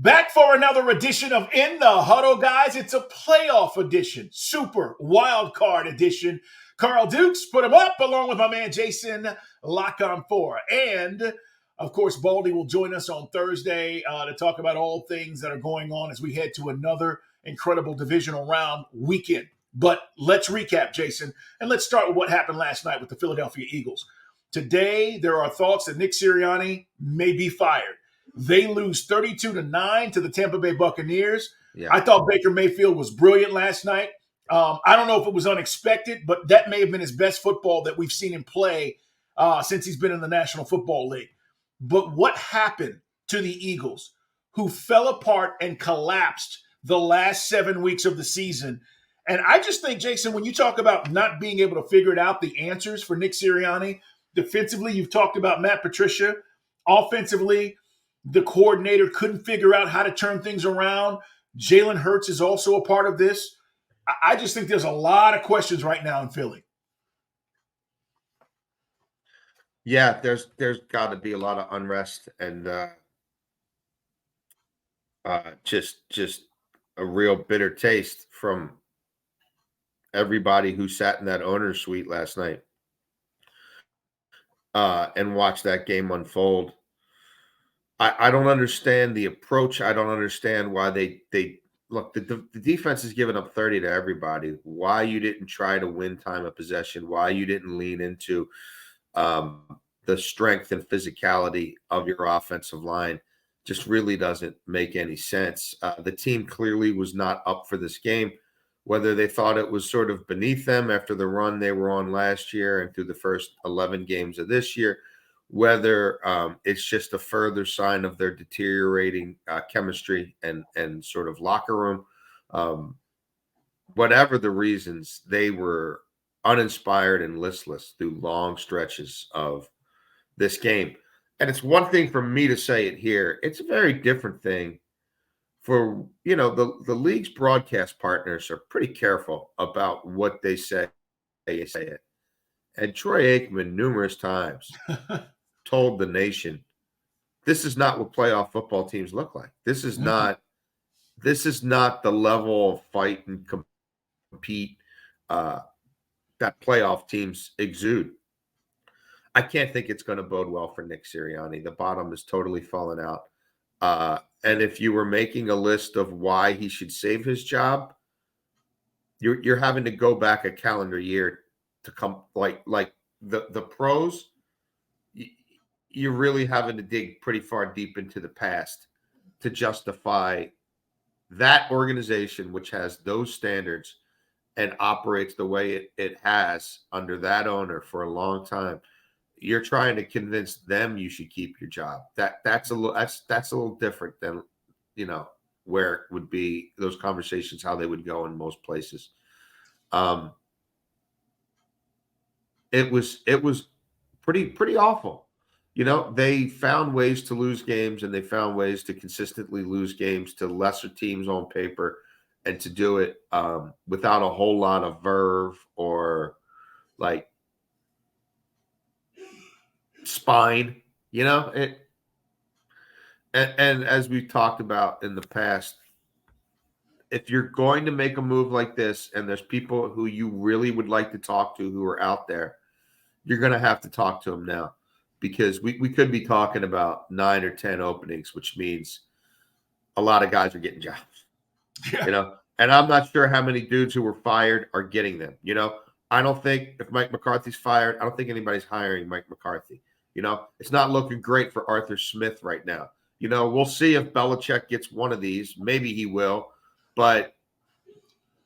Back for another edition of In the Huddle, guys. It's a playoff edition, super wild card edition. Carl Dukes put him up along with my man Jason La Canfora. And, of course, Baldy will join us on Thursday to talk about all things that are going on as we head to another incredible divisional round weekend. But let's recap, Jason, and let's start with what happened last night with the Philadelphia Eagles. Today, there are thoughts that Nick Sirianni may be fired. They lose 32-9 to the Tampa Bay Buccaneers. Yeah. I thought Baker Mayfield was brilliant last night. I don't know if it was unexpected, but that may have been his best football that we've seen him play since he's been in the National Football League. But what happened to the Eagles, who fell apart and collapsed the last 7 weeks of the season? And I just think, Jason, when you talk about not being able to figure it out, the answers for Nick Sirianni, defensively, you've talked about Matt Patricia. Offensively, the coordinator couldn't figure out how to turn things around. Jalen Hurts is also a part of this. I just think there's a lot of questions right now in Philly. Yeah, there's got to be a lot of unrest and just a real bitter taste from everybody who sat in that owner's suite last night and watched that game unfold. I don't understand the approach. I don't understand why they look, the defense has given up 30 to everybody. Why you didn't try to win time of possession, why you didn't lean into the strength and physicality of your offensive line just really doesn't make any sense. The team clearly was not up for this game, whether they thought it was sort of beneath them after the run they were on last year and through the first 11 games of this year, whether it's just a further sign of their deteriorating chemistry and sort of locker room. Whatever the reasons, they were uninspired and listless through long stretches of this game. And it's one thing for me to say it here. It's a very different thing for, the league's broadcast partners are pretty careful about what they say. They say it. And Troy Aikman numerous times told the nation, this is not what playoff football teams look like. This is not the level of fight and compete that playoff teams exude. I can't think it's going to bode well for Nick Sirianni. The bottom is totally fallen out. And if you were making a list of why he should save his job, you're having to go back a calendar year to come like the pros. You're really having to dig pretty far deep into the past to justify that organization, which has those standards and operates the way it has under that owner for a long time. You're trying to convince them you should keep your job. That's a little different than, where it would be those conversations, how they would go in most places. It was pretty awful. They found ways to lose games, and they found ways to consistently lose games to lesser teams on paper, and to do it without a whole lot of verve or like spine, it. And as we've talked about in the past, if you're going to make a move like this, and there's people who you really would like to talk to who are out there, you're going to have to talk to them now, because we could be talking about 9 or 10 openings, which means a lot of guys are getting jobs, and I'm not sure how many dudes who were fired are getting them. I don't think if Mike McCarthy's fired, I don't think anybody's hiring Mike McCarthy. It's not looking great for Arthur Smith right now. We'll see if Belichick gets one of these. Maybe he will, but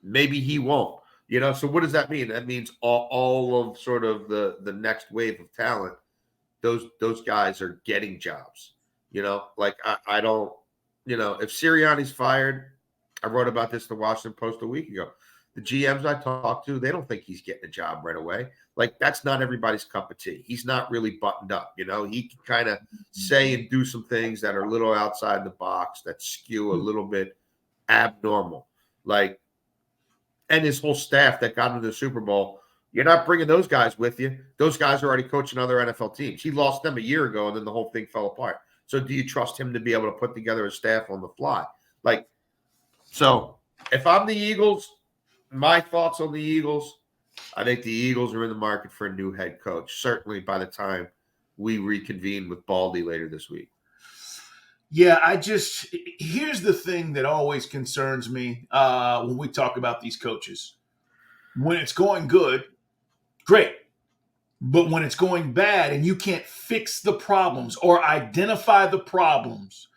maybe he won't. So what does that mean? That means all of sort of the next wave of talent, those guys are getting jobs. I don't, if Sirianni's fired, I wrote about this in the Washington Post a week ago. The GMs I talked to, they don't think he's getting a job right away. That's not everybody's cup of tea. He's not really buttoned up. He can kind of say and do some things that are a little outside the box, that skew a little bit abnormal. And his whole staff that got into the Super Bowl, you're not bringing those guys with you. Those guys are already coaching other NFL teams. He lost them a year ago, and then the whole thing fell apart. So do you trust him to be able to put together a staff on the fly? Like, so if I'm the Eagles, my thoughts on the Eagles, I think the Eagles are in the market for a new head coach, certainly by the time we reconvene with Baldy later this week. Yeah, here's the thing that always concerns me when we talk about these coaches. When it's going good, great. But when it's going bad and you can't fix the problems or identify the problems,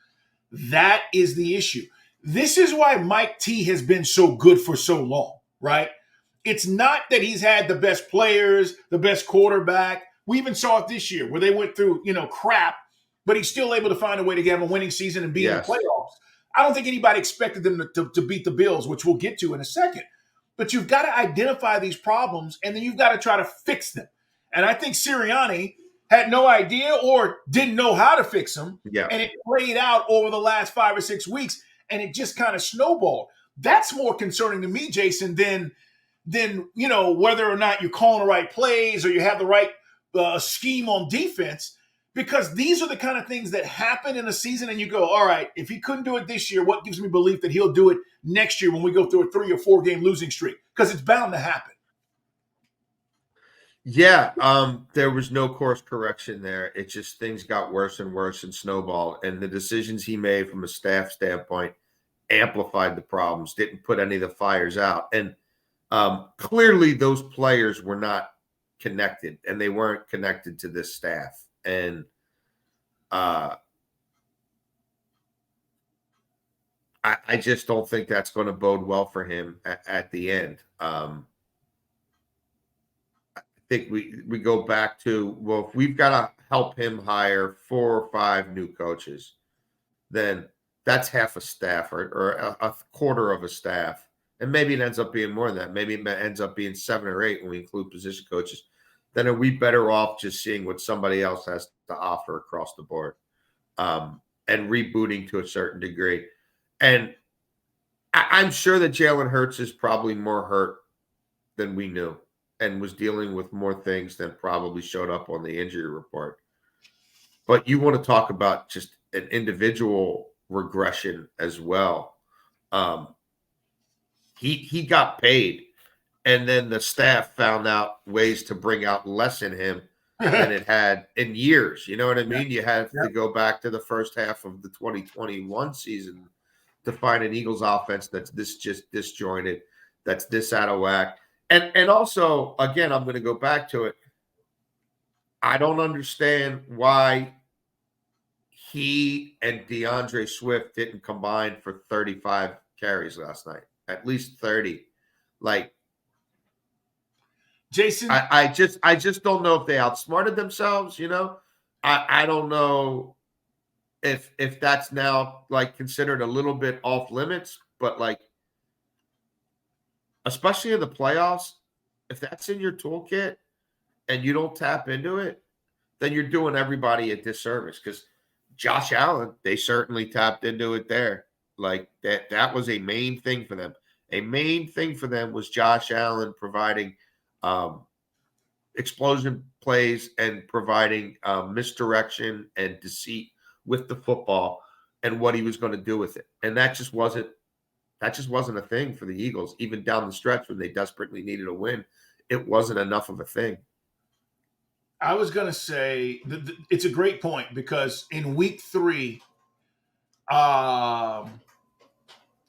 that is the issue. This is why Mike T has been so good for so long, right? It's not that he's had the best players, the best quarterback. We even saw it this year where they went through, crap, but he's still able to find a way to get him a winning season and be in the playoffs. I don't think anybody expected them to beat the Bills, which we'll get to in a second. But you've got to identify these problems, and then you've got to try to fix them. And I think Sirianni had no idea or didn't know how to fix them. Yeah. And it played out over the last 5 or 6 weeks, and it just kind of snowballed. That's more concerning to me, Jason, than whether or not you're calling the right plays or you have the right scheme on defense, because these are the kind of things that happen in a season and you go, all right, if he couldn't do it this year, what gives me belief that he'll do it next year when we go through a 3 or 4 game losing streak? Because it's bound to happen. Yeah, there was no course correction there. It just, things got worse and worse and snowballed. And the decisions he made from a staff standpoint amplified the problems, didn't put any of the fires out. And clearly those players were not connected, and they weren't connected to this staff. And I just don't think that's going to bode well for him at the end. I think we go back to, well, if we've got to help him hire 4 or 5 new coaches, then that's half a staff or a quarter of a staff. And maybe it ends up being more than that. Maybe it ends up being 7 or 8 when we include position coaches. Then are we better off just seeing what somebody else has to offer across the board and rebooting to a certain degree? And I'm sure that Jalen Hurts is probably more hurt than we knew and was dealing with more things than probably showed up on the injury report. But you want to talk about just an individual regression as well. He got paid, and then the staff found out ways to bring out less in him than it had in years. You know what I mean? You had to go back to the first half of the 2021 season to find an Eagles offense that's this just disjointed, that's this out of whack. And also, again, I'm going to go back to it. I don't understand why he and DeAndre Swift didn't combine for 35 carries last night, at least 30. Like, Jason, I just don't know if they outsmarted themselves. I don't know if that's now like considered a little bit off limits, but like, especially in the playoffs, if that's in your toolkit and you don't tap into it, then you're doing everybody a disservice. Because Josh Allen, they certainly tapped into it there. Like that was a main thing for them. A main thing for them was Josh Allen providing explosion plays and providing misdirection and deceit with the football and what he was going to do with it. And that just wasn't a thing for the Eagles. Even down the stretch when they desperately needed a win, it wasn't enough of a thing. I was going to say it's a great point, because in week 3,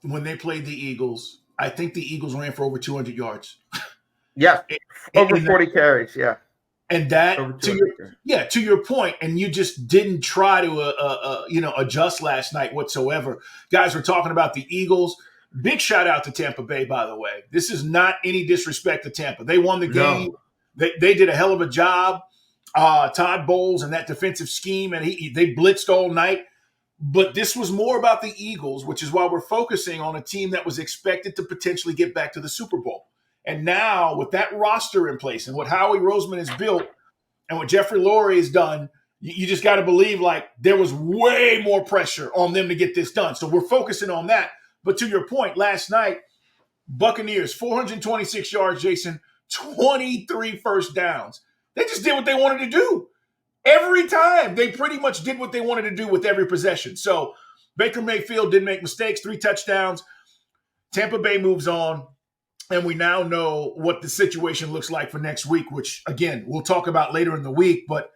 when they played the Eagles, I think the Eagles ran for over 200 yards. Yeah, over 40 carries, yeah. And that, to your point, and you just didn't try to adjust last night whatsoever. Guys, we're talking about the Eagles. Big shout out to Tampa Bay, by the way. This is not any disrespect to Tampa. They won the game. No. They did a hell of a job. Todd Bowles and that defensive scheme, and they blitzed all night. But this was more about the Eagles, which is why we're focusing on a team that was expected to potentially get back to the Super Bowl. And now with that roster in place and what Howie Roseman has built and what Jeffrey Lurie has done, you just got to believe like there was way more pressure on them to get this done. So we're focusing on that. But to your point, last night, Buccaneers, 426 yards, Jason, 23 first downs. They just did what they wanted to do. Every time they pretty much did what they wanted to do with every possession. So Baker Mayfield didn't make mistakes, 3 touchdowns. Tampa Bay moves on, and we now know what the situation looks like for next week, which, again, we'll talk about later in the week. But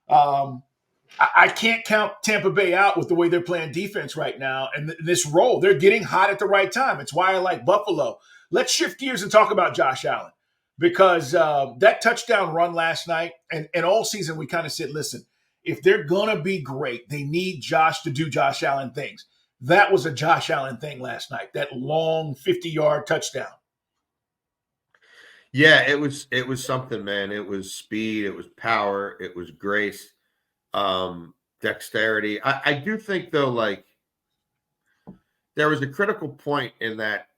I can't count Tampa Bay out with the way they're playing defense right now. And this role, they're getting hot at the right time. It's why I like Buffalo. Let's shift gears and talk about Josh Allen, because that touchdown run last night and all season we kind of said, listen, if they're going to be great, they need Josh to do Josh Allen things. That was a Josh Allen thing last night, that long 50-yard touchdown. Yeah, it was something, man. It was speed, it was power, it was grace, dexterity. I do think, though, like, there was a critical point in that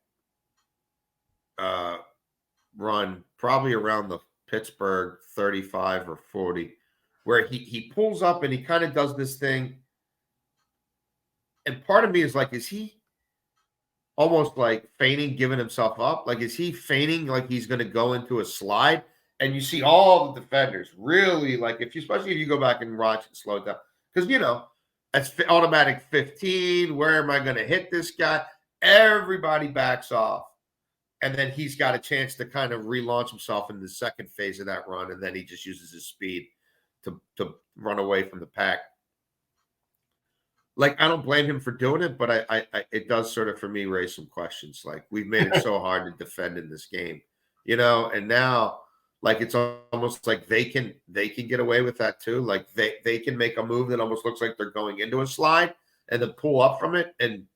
run, probably around the Pittsburgh 35 or 40, where he pulls up and he kind of does this thing. And part of me is like, is he almost like feigning, giving himself up? Like, is he feigning like he's going to go into a slide? And you see all the defenders really, like, especially if you go back and watch it slow down, because, that's automatic 15. Where am I going to hit this guy? Everybody backs off. And then he's got a chance to kind of relaunch himself in the second phase of that run. And then he just uses his speed to run away from the pack. Like, I don't blame him for doing it, but I it does sort of, for me, raise some questions. Like, we've made it so hard to defend in this game, and now, like, it's almost like they can get away with that too. Like, they can make a move that almost looks like they're going into a slide and then pull up from it and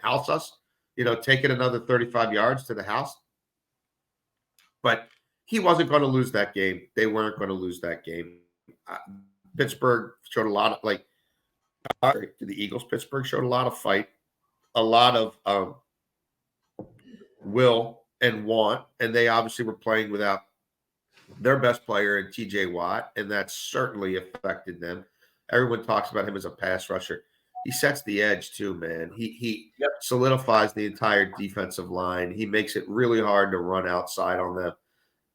house us, take it another 35 yards to the house. But he wasn't going to lose that game. They weren't going to lose that game. Pittsburgh showed a lot of, like, to the Eagles. Pittsburgh showed a lot of fight, a lot of will and want, and they obviously were playing without their best player in T.J. Watt, and that certainly affected them. Everyone talks about him as a pass rusher. He sets the edge too, man. He solidifies the entire defensive line. He makes it really hard to run outside on them.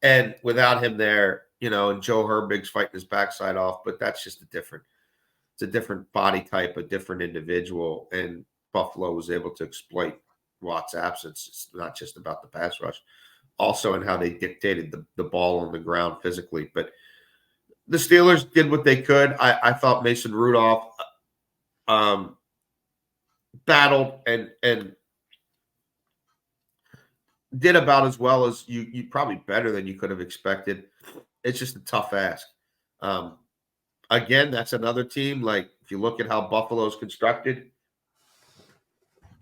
And without him there, and Joe Herbig's fighting his backside off, but that's just it's a different body type, a different individual, and Buffalo was able to exploit Watt's absence. It's not just about the pass rush, also in how they dictated the ball on the ground physically. But the Steelers did what they could. I thought Mason Rudolph battled and did about as well as you probably better than you could have expected. It's just a tough ask. Again, that's another team. Like, if you look at how Buffalo's constructed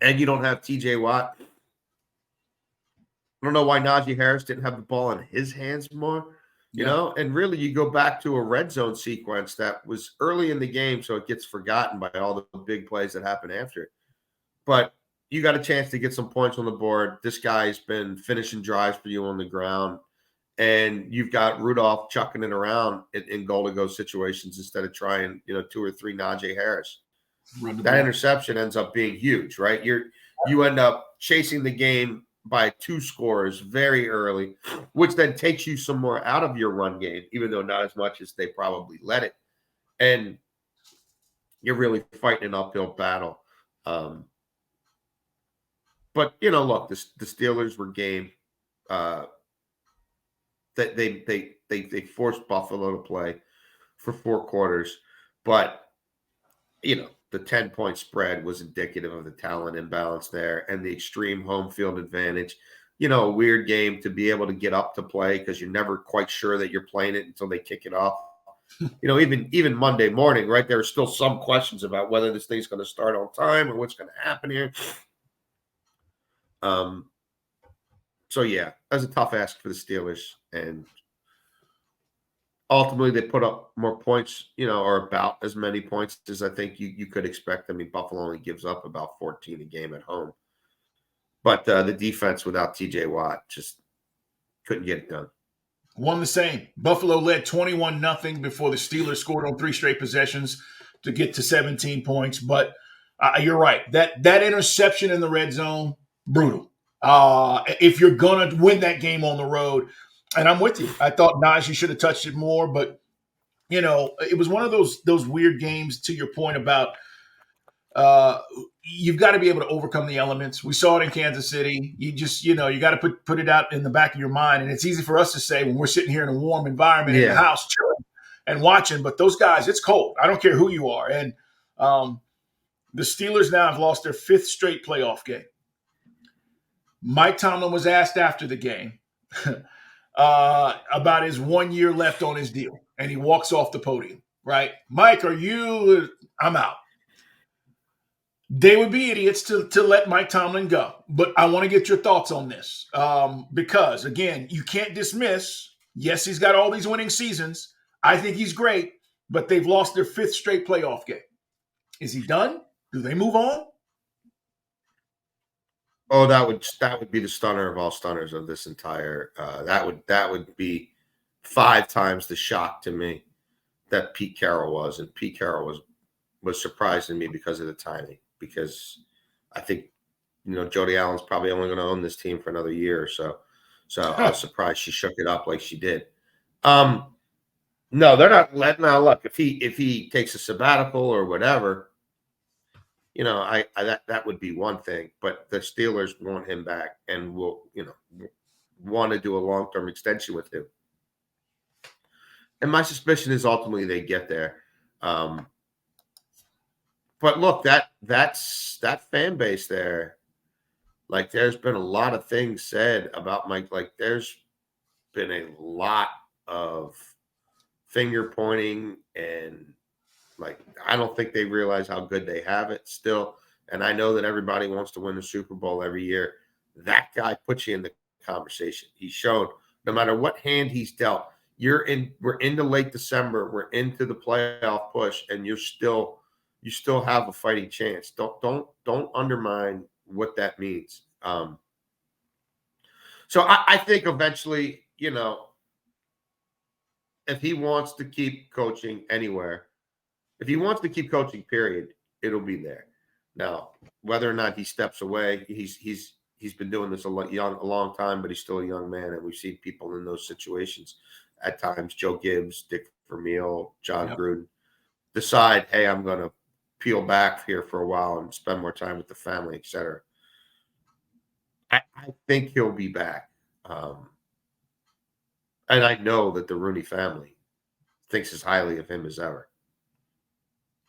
and you don't have TJ Watt, I don't know why Najee Harris didn't have the ball in his hands more, and really you go back to a red zone sequence that was early in the game, so it gets forgotten by all the big plays that happen after it. But you got a chance to get some points on the board. This guy's been finishing drives for you on the ground. And you've got Rudolph chucking it around in goal-to-go situations instead of trying, 2 or 3 Najee Harris. That interception ends up being huge, right? You end up chasing the game by 2 scores very early, which then takes you some more out of your run game, even though not as much as they probably let it. And you're really fighting an uphill battle. But, look, the Steelers were game. That they forced Buffalo to play for 4 quarters, but the 10-point spread was indicative of the talent imbalance there and the extreme home field advantage. A weird game to be able to get up to play because you're never quite sure that you're playing it until they kick it off. Even Monday morning, right? There are still some questions about whether this thing's going to start on time or what's going to happen here. So, yeah, that's a tough ask for the Steelers. And ultimately, they put up more points, or about as many points as I think you could expect. I mean, Buffalo only gives up about 14 a game at home. But the defense without T.J. Watt just couldn't get it done. One the same. Buffalo led 21-0 before the Steelers scored on 3 straight possessions to get to 17 points. But you're right. That interception in the red zone, brutal. If you're going to win that game on the road, and I'm with you. I thought Najee should have touched it more, but it was one of those weird games, to your point about uh, you've got to be able to overcome the elements. We saw it in Kansas City. You just, you got to put it out in the back of your mind. And it's easy for us to say when we're sitting here in a warm environment in the Yeah. house chilling and watching, but those guys, it's cold. I don't care who you are. And the Steelers now have lost their 5th straight playoff game. Mike Tomlin was asked after the game about his 1 year left on his deal, and he walks off the podium. Right, Mike? I'm out. They would be idiots to let Mike Tomlin go. But I want to get your thoughts on this because, again, you can't dismiss. Yes, he's got all these winning seasons. I think he's great, but they've lost their 5th straight playoff game. Is he done? Do they move on? Oh, that would be the stunner of all stunners of this entire. That would be 5 times the shock to me that Pete Carroll was, and Pete Carroll was surprising me because of the timing. Because I think Jody Allen's probably only going to own this team for another year or so. So I was surprised she shook it up like she did. No, they're not letting. Now look, if he takes a sabbatical or whatever. That would be one thing, but the Steelers want him back and will, want to do a long-term extension with him. And my suspicion is ultimately they get there. But look, that's that fan base there. Like, there's been a lot of things said about Mike. Like, there's been a lot of finger pointing and. Like, I don't think they realize how good they have it still. And I know that everybody wants to win the Super Bowl every year. That guy puts you in the conversation. He showed no matter what hand he's dealt, we're into late December, we're into the playoff push, and you still have a fighting chance. Don't undermine what that means. So I think eventually, if he wants to keep coaching anywhere, if he wants to keep coaching, period, it'll be there. Now, whether or not he steps away, he's been doing this a long time, but he's still a young man, and we've seen people in those situations at times. Joe Gibbs, Dick Vermeil, John Gruden decide, hey, I'm going to peel back here for a while and spend more time with the family, etc. I think he'll be back, and I know that the Rooney family thinks as highly of him as ever.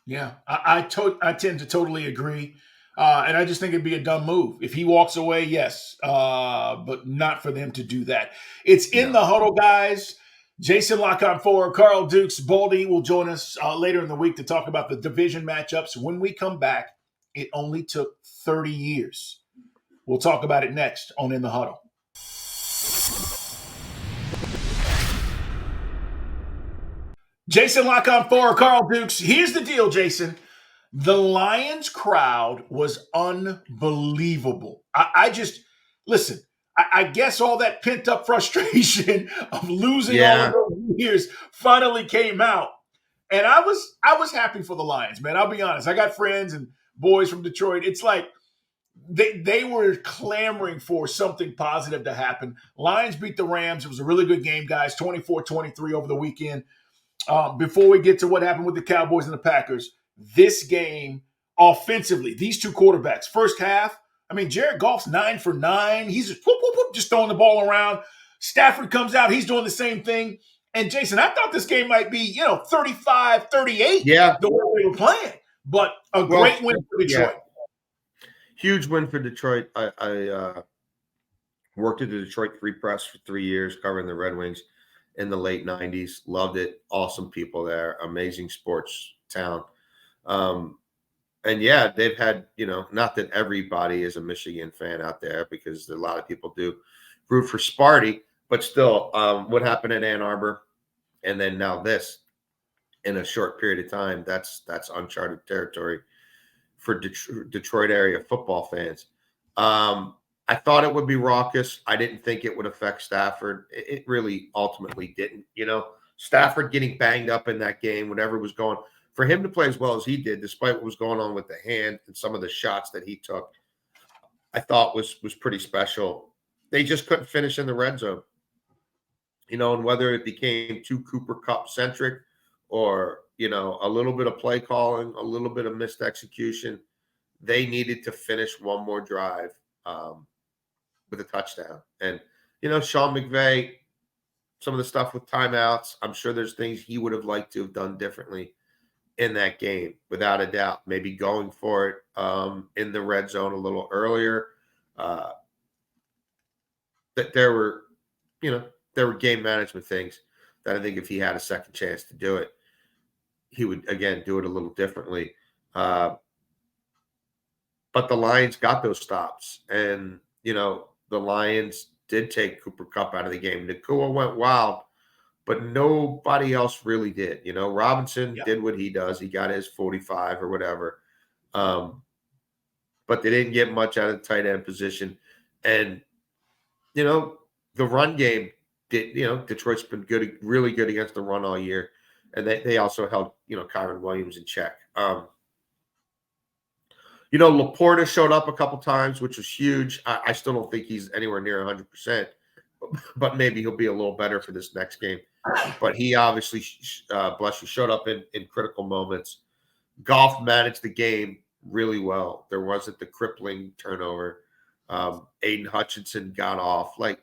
Yeah, I tend to totally agree. And I just think it'd be a dumb move. If he walks away, yes, but not for them to do that. It's in the huddle, guys. Jason Canfora, Carl Dukes, Baldy will join us later in the week to talk about the division matchups. When we come back, it only took 30 years. We'll talk about it next on In the Huddle. Jason Canfora, Carl Dukes. Here's the deal, Jason. The Lions crowd was unbelievable. I just listen. I guess all that pent up frustration of losing all of those years finally came out, and I was happy for the Lions, man. I'll be honest. I got friends and boys from Detroit. It's like they were clamoring for something positive to happen. Lions beat the Rams. It was a really good game, guys. 24-23 over the weekend. Before we get to what happened with the Cowboys and the Packers, this game offensively, these two quarterbacks, first half, I mean, Jared Goff's 9 for 9. He's just, whoop, whoop, whoop, just throwing the ball around. Stafford comes out. He's doing the same thing. And, Jason, I thought this game might be, 35-38 the way they were playing. But a great win for Detroit. Yeah. Huge win for Detroit. I worked at the Detroit Free Press for 3 years covering the Red Wings in the late 90s. Loved it. Awesome people there. Amazing sports town. And yeah, they've had, not that everybody is a Michigan fan out there because a lot of people do root for Sparty, but still, what happened in Ann Arbor and then now this in a short period of time, that's uncharted territory for Detroit area football fans. I thought it would be raucous. I didn't think it would affect Stafford. It really ultimately didn't. Stafford getting banged up in that game, whatever was going on. For him to play as well as he did, despite what was going on with the hand and some of the shots that he took, I thought was pretty special. They just couldn't finish in the red zone. And whether it became too Cooper Kupp centric or, a little bit of play calling, a little bit of missed execution. They needed to finish one more drive with a touchdown. And, Sean McVay, some of the stuff with timeouts, I'm sure there's things he would have liked to have done differently in that game, without a doubt. Maybe going for it in the red zone a little earlier. That there were game management things that I think if he had a second chance to do it, he would, again, do it a little differently. But the Lions got those stops. And, the Lions did take Cooper Kupp out of the game. Nakua went wild, but nobody else really did. Robinson did what he does. He got his 45 or whatever. But they didn't get much out of the tight end position. And, the run game did, Detroit's been good, really good against the run all year. And they also held, Kyron Williams in check. Laporta showed up a couple times, which was huge. I still don't think he's anywhere near 100%, but maybe he'll be a little better for this next game. But he obviously, showed up in critical moments. Goff managed the game really well. There wasn't the crippling turnover. Aiden Hutchinson got off. Like,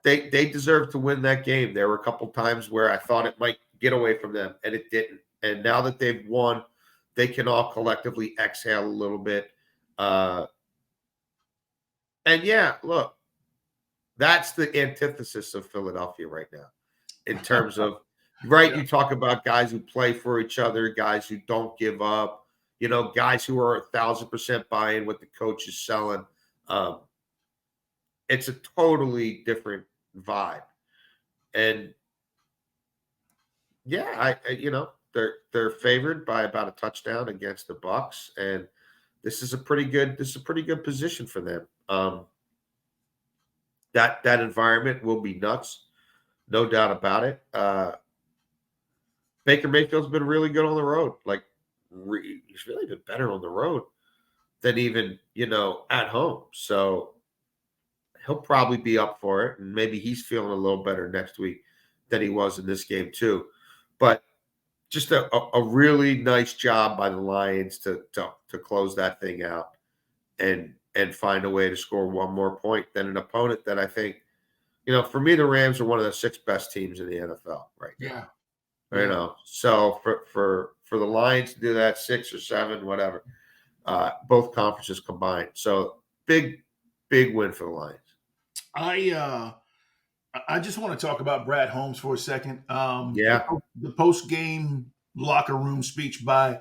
they deserved to win that game. There were a couple times where I thought it might get away from them, and it didn't. And now that they've won, they can all collectively exhale a little bit. And yeah, look, that's the antithesis of Philadelphia right now in terms of, right, you talk about guys who play for each other, guys who don't give up, guys who are 1,000% buy-in what the coach is selling. It's a totally different vibe. And yeah, they're favored by about a touchdown against the Bucs, and this is a pretty good position for them. That environment will be nuts, no doubt about it. Baker Mayfield's been really good on the road. Like, he's really been better on the road than even, at home. So he'll probably be up for it, and maybe he's feeling a little better next week than he was in this game too. But just a really nice job by the Lions to close that thing out and find a way to score one more point than an opponent that I think, for me, the Rams are one of the 6 best teams in the NFL right now. Yeah. So for the Lions to do that, 6 or 7, whatever, both conferences combined. So big win for the Lions. I just want to talk about Brad Holmes for a second. The post-game locker room speech by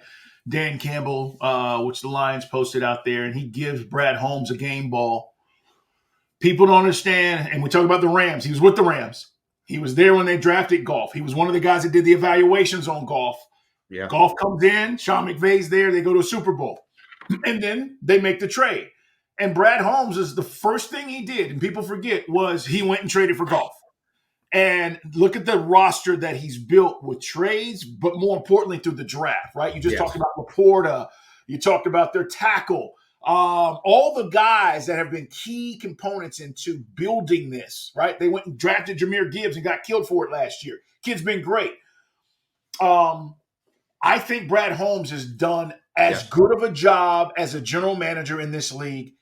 Dan Campbell, which the Lions posted out there, and he gives Brad Holmes a game ball. People don't understand, and we talk about the Rams. He was with the Rams. He was there when they drafted Goff. He was one of the guys that did the evaluations on Goff. Yeah. Goff comes in, Sean McVay's there, they go to a Super Bowl. And then they make the trade. And Brad Holmes is the first thing he did, and people forget, was he went and traded for Goff. And look at the roster that he's built with trades, but more importantly through the draft, right? You just talked about Laporta. You talked about their tackle. All the guys that have been key components into building this, right? They went and drafted Jahmyr Gibbs and got killed for it last year. Kid's been great. I think Brad Holmes has done as good of a job as a general manager in this league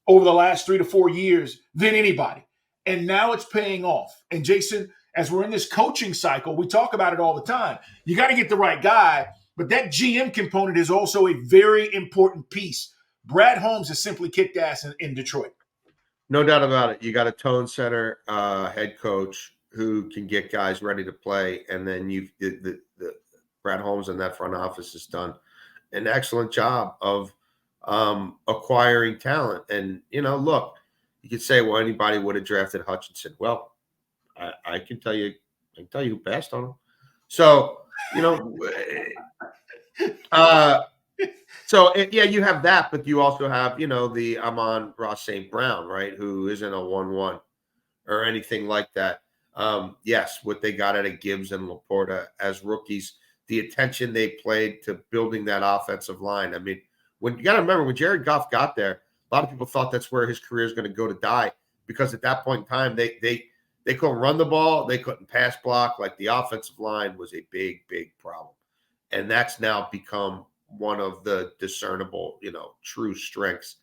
over the last 3 to 4 years than anybody. And now it's paying off. And Jason, as we're in this coaching cycle, we talk about it all the time. You got to get the right guy, but that GM component is also a very important piece. Brad Holmes has simply kicked ass in Detroit. No doubt about it. You got a tone setter head coach who can get guys ready to play. And then the Brad Holmes and that front office has done an excellent job of acquiring talent. And, look, you could say, well, anybody would have drafted Hutchinson. Well, I can tell you who passed on him. So, you have that, but you also have, the Amon-Ra St. Brown, right, who isn't a 1-1 or anything like that. Yes, what they got out of Gibbs and Laporta as rookies, the attention they played to building that offensive line. I mean, you got to remember, when Jared Goff got there, a lot of people thought that's where his career is going to go to die, because at that point in time, they They couldn't run the ball. They couldn't pass block. Like, the offensive line was a big, big problem. And that's now become one of the discernible, true strengths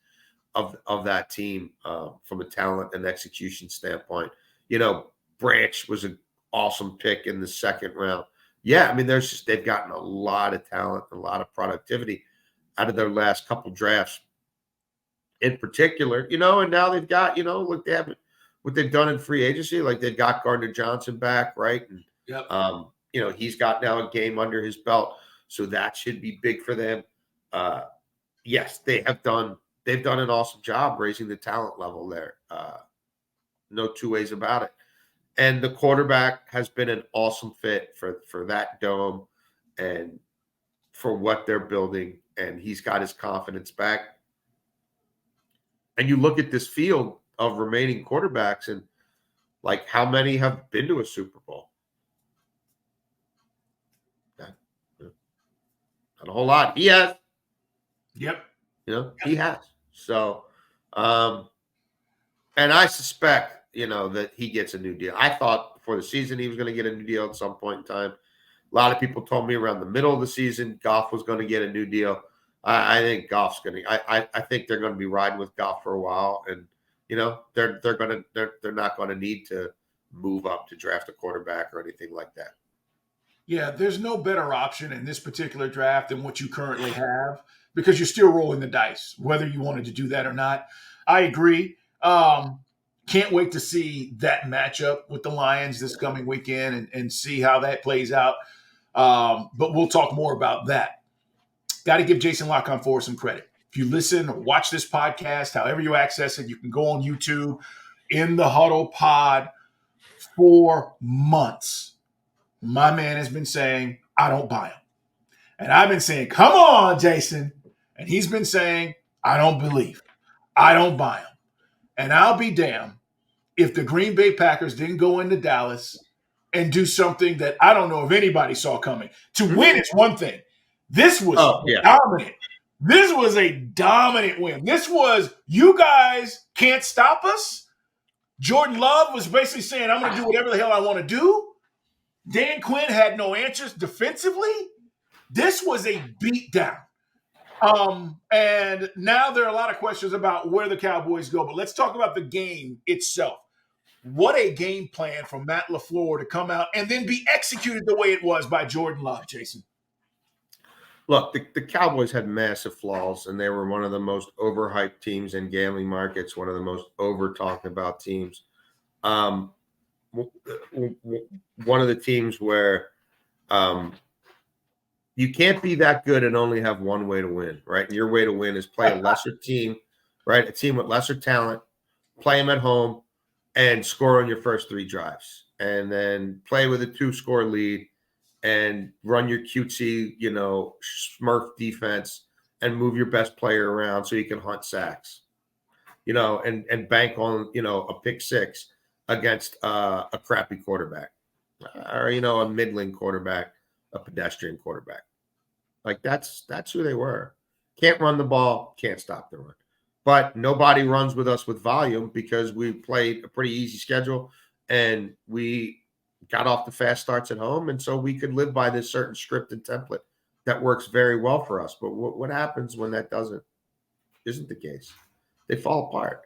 of that team from a talent and execution standpoint. Branch was an awesome pick in the second round. Yeah, I mean, they've gotten a lot of talent, a lot of productivity out of their last couple drafts in particular, and now they've got, look, they haven't, what they've done in free agency, like they've got Gardner Johnson back, right? And, Yep. He's got now a game under his belt. So that should be big for them. Yes, they've done an awesome job raising the talent level there. No two ways about it. And the quarterback has been an awesome fit for that dome and for what they're building. And he's got his confidence back. And you look at this field of remaining quarterbacks and, like, how many have been to a Super Bowl? Not a whole lot. He has. Yep. He has. So, and I suspect, that he gets a new deal. I thought before the season he was going to get a new deal at some point in time. A lot of people told me around the middle of the season Goff was going to get a new deal. I think Goff's going to. I think they're going to be riding with Goff for a while, and they're not going to need to move up to draft a quarterback or anything like that. Yeah, there's no better option in this particular draft than what you currently have because you're still rolling the dice, whether you wanted to do that or not. I agree. Can't wait to see that matchup with the Lions this coming weekend and see how that plays out. But we'll talk more about that. Got to give Jason Lock-On-4 some credit. If you listen or watch this podcast, however you access it, you can go on YouTube, In the Huddle Pod, for months. My man has been saying, I don't buy him. And I've been saying, come on, Jason. And he's been saying, I don't believe. I don't buy him. And I'll be damned if the Green Bay Packers didn't go into Dallas and do something that I don't know if anybody saw coming. To win is one thing. This was dominant. This was a dominant win. This was, you guys can't stop us. Jordan Love was basically saying, I'm going to do whatever the hell I want to do. Dan Quinn had no answers defensively. This was a beatdown. And now there are a lot of questions about where the Cowboys go. But let's talk about the game itself. What a game plan from Matt LaFleur to come out and then be executed the way it was by Jordan Love, Jason. Look, the Cowboys had massive flaws, and they were one of the most overhyped teams in gambling markets, one of the most over-talked about teams. One of the teams where you can't be that good and only have one way to win, right? And your way to win is play a lesser team, right? A team with lesser talent, play them at home, and score on your first 3 drives. And then play with a 2-score lead and run your cutesy, Smurf defense and move your best player around so you can hunt sacks, and bank on, a pick 6 against a crappy quarterback or, a middling quarterback, a pedestrian quarterback. Like, that's who they were. Can't run the ball, can't stop the run. But nobody runs with us with volume because we played a pretty easy schedule and we got off the fast starts at home. And so we could live by this certain script and template that works very well for us. But what happens when that isn't the case? They fall apart.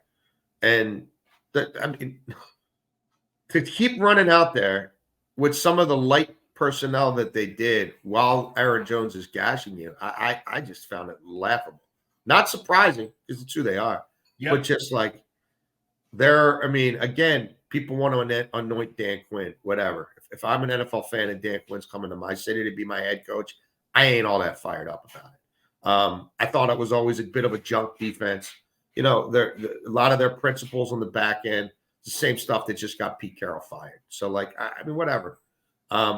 And to keep running out there with some of the light personnel that they did while Aaron Jones is gashing you, I just found it laughable. Not surprising because it's who they are, but just like again, people want to anoint Dan Quinn, whatever. If I'm an NFL fan and Dan Quinn's coming to my city to be my head coach, I ain't all that fired up about it. I thought it was always a bit of a junk defense. A lot of their principles on the back end, the same stuff that just got Pete Carroll fired. So, whatever.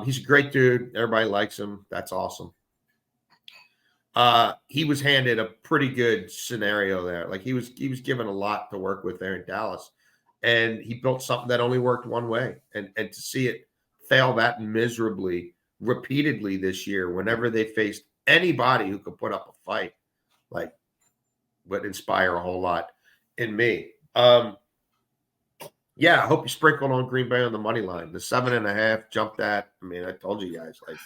He's a great dude. Everybody likes him. That's awesome. He was handed a pretty good scenario there. Like, he was given a lot to work with there in Dallas, and he built something that only worked one way. And to see it fail that miserably repeatedly this year, whenever they faced anybody who could put up a fight, would inspire a whole lot in me. Yeah, I hope you sprinkled on Green Bay on the money line. The 7.5 jumped that. I mean, I told you guys, like,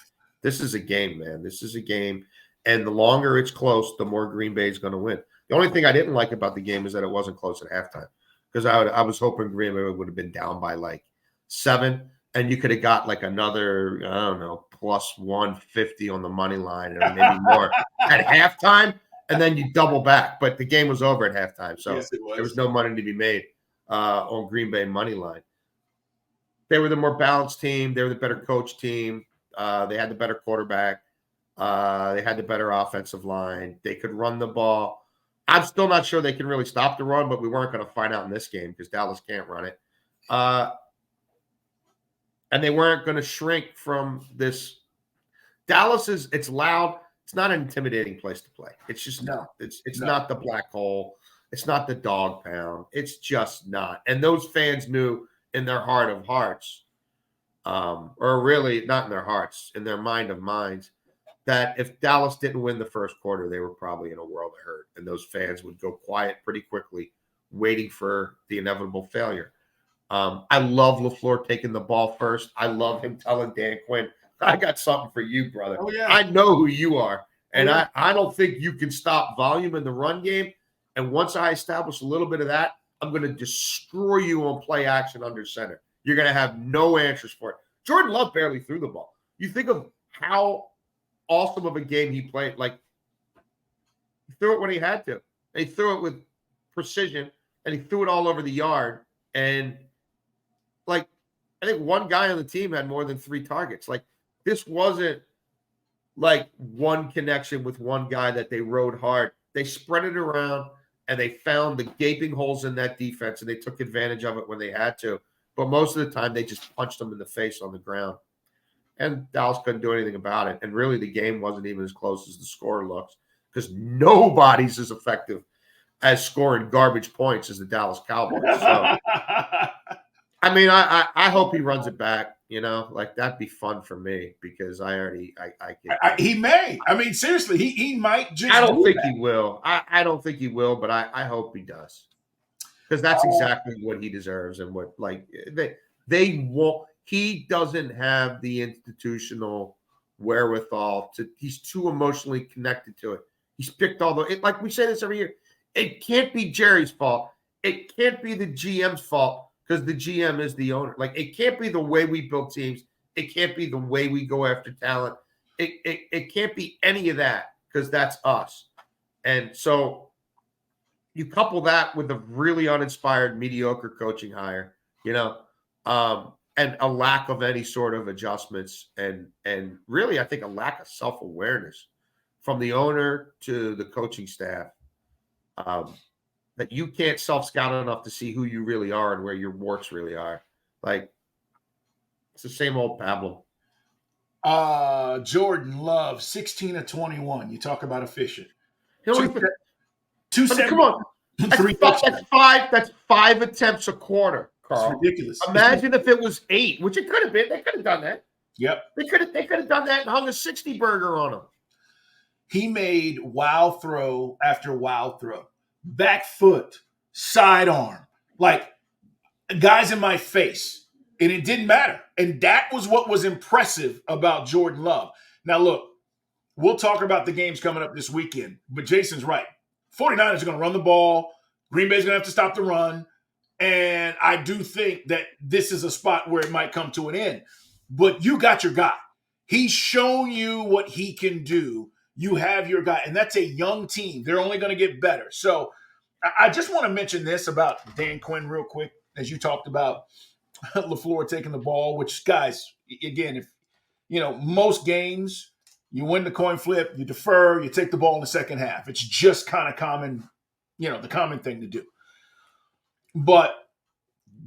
this is a game, man. This is a game. And the longer it's close, the more Green Bay is going to win. The only thing I didn't like about the game is that it wasn't close at halftime, because I was hoping Green Bay would have been down by like 7, and you could have got like another, I don't know, plus 150 on the money line or maybe more at halftime, and then you double back. But the game was over at halftime, so Yes, it was. there was no money to be made on Green Bay money line. They were the more balanced team. They were the better coach team. They had the better quarterback. They had the better offensive line. They could run the ball. I'm still not sure they can really stop the run, but we weren't going to find out in this game because Dallas can't run it. And they weren't going to shrink from this. Dallas it's loud. It's not an intimidating place to play. It's just not. It's not the black hole. It's not the dog pound. It's just not. And those fans knew in their heart of hearts, or really not in their hearts, in their mind of minds, that if Dallas didn't win the first quarter, they were probably in a world of hurt. And those fans would go quiet pretty quickly, waiting for the inevitable failure. I love LaFleur taking the ball first. I love him telling Dan Quinn, I got something for you, brother. Oh, yeah. I know who you are. And Oh, yeah. I don't think you can stop volume in the run game. And once I establish a little bit of that, I'm going to destroy you on play action under center. You're going to have no answers for it. Jordan Love barely threw the ball. You think of how awesome of a game he played. Like, he threw it when he had to. And he threw it with precision, and he threw it all over the yard. And, like, I think one guy on the team had more than 3 targets. Like, this wasn't like one connection with one guy that they rode hard. They spread it around, and they found the gaping holes in that defense, and they took advantage of it when they had to. But most of the time, they just punched them in the face on the ground. And Dallas couldn't do anything about it. And really, the game wasn't even as close as the score looks, because nobody's as effective as scoring garbage points as the Dallas Cowboys. So, I mean, I hope he runs it back. You know, like, that'd be fun for me, because he may. I mean, seriously, he might just. I don't think he will. I don't think he will, but I hope he does, because that's exactly what he deserves, and what, like, they won't. He doesn't have the institutional wherewithal to. He's too emotionally connected to it. He's picked all the. Like we say this every year. It can't be Jerry's fault. It can't be the GM's fault, because the GM is the owner. Like, it can't be the way we build teams. It can't be the way we go after talent. It can't be any of that, because that's us. And so you couple that with a really uninspired, mediocre coaching hire, you know, and a lack of any sort of adjustments, and really, I think, a lack of self-awareness from the owner to the coaching staff, that you can't self-scout enough to see who you really are and where your warts really are. Like, it's the same old Pablo. Jordan Love, 16 of 21. You talk about efficient. You know, 270. come on. That's 5 attempts a quarter, Carl. It's ridiculous. Imagine if it was 8, which it could have been. They could have done that. Yep. They could have done that and hung a 60 burger on him. He made wow throw after wow throw. Back foot, sidearm, like, guys in my face. And it didn't matter. And that was what was impressive about Jordan Love. Now, look, we'll talk about the games coming up this weekend, but Jason's right. 49ers are going to run the ball. Green Bay's going to have to stop the run. And I do think that this is a spot where it might come to an end. But you got your guy. He's shown you what he can do. You have your guy. And that's a young team. They're only going to get better. So I just want to mention this about Dan Quinn real quick, as you talked about LaFleur taking the ball, which, guys, again, if, you know, most games, you win the coin flip, you defer, you take the ball in the second half. It's just kind of common, you know, the common thing to do. But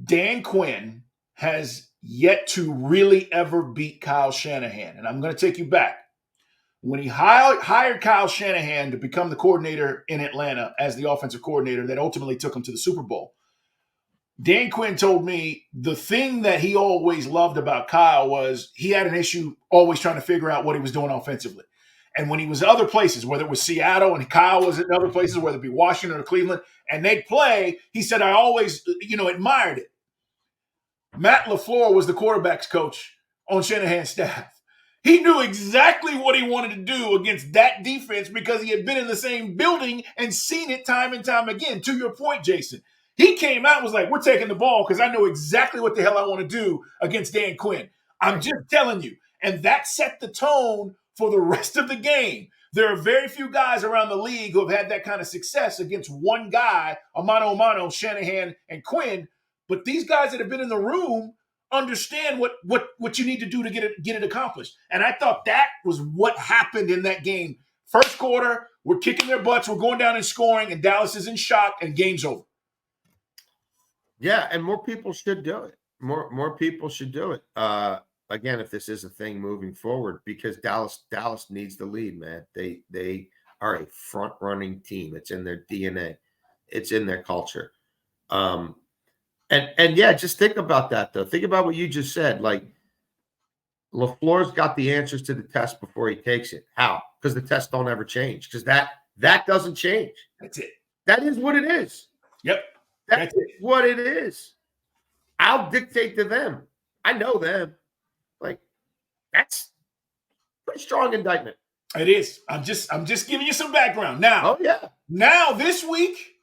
Dan Quinn has yet to really ever beat Kyle Shanahan. And I'm going to take you back. When he hired Kyle Shanahan to become the coordinator in Atlanta as the offensive coordinator that ultimately took him to the Super Bowl, Dan Quinn told me the thing that he always loved about Kyle was he had an issue always trying to figure out what he was doing offensively. And when he was in other places, whether it was Seattle and Kyle was in other places, whether it be Washington or Cleveland, and they'd play, he said, I always, you know, admired it. Matt LaFleur was the quarterback's coach on Shanahan's staff. He knew exactly what he wanted to do against that defense because he had been in the same building and seen it time and time again. To your point, Jason, he came out and was like, we're taking the ball because I know exactly what the hell I want to do against Dan Quinn. I'm just telling you. And that set the tone for the rest of the game. There are very few guys around the league who have had that kind of success against one guy, a mano, Shanahan and Quinn. But these guys that have been in the room understand what you need to do to get it accomplished. And I thought that was what happened in that game. First quarter, we're kicking their butts, we're going down and scoring, and Dallas is in shock, and game's over. Yeah, and more people should do it. More people should do it. Again, if this is a thing moving forward, because Dallas needs the lead, man. They are a front running team. It's in their DNA. It's in their culture. And yeah, just think about that though. Think about what you just said. Like LaFleur's got the answers to the test before he takes it. How? Because the tests don't ever change. Because that doesn't change. That's it. That is what it is. Yep. That's what it is. I'll dictate to them. I know them. Like, that's a pretty strong indictment. It is. I'm just giving you some background. Now, Now this week,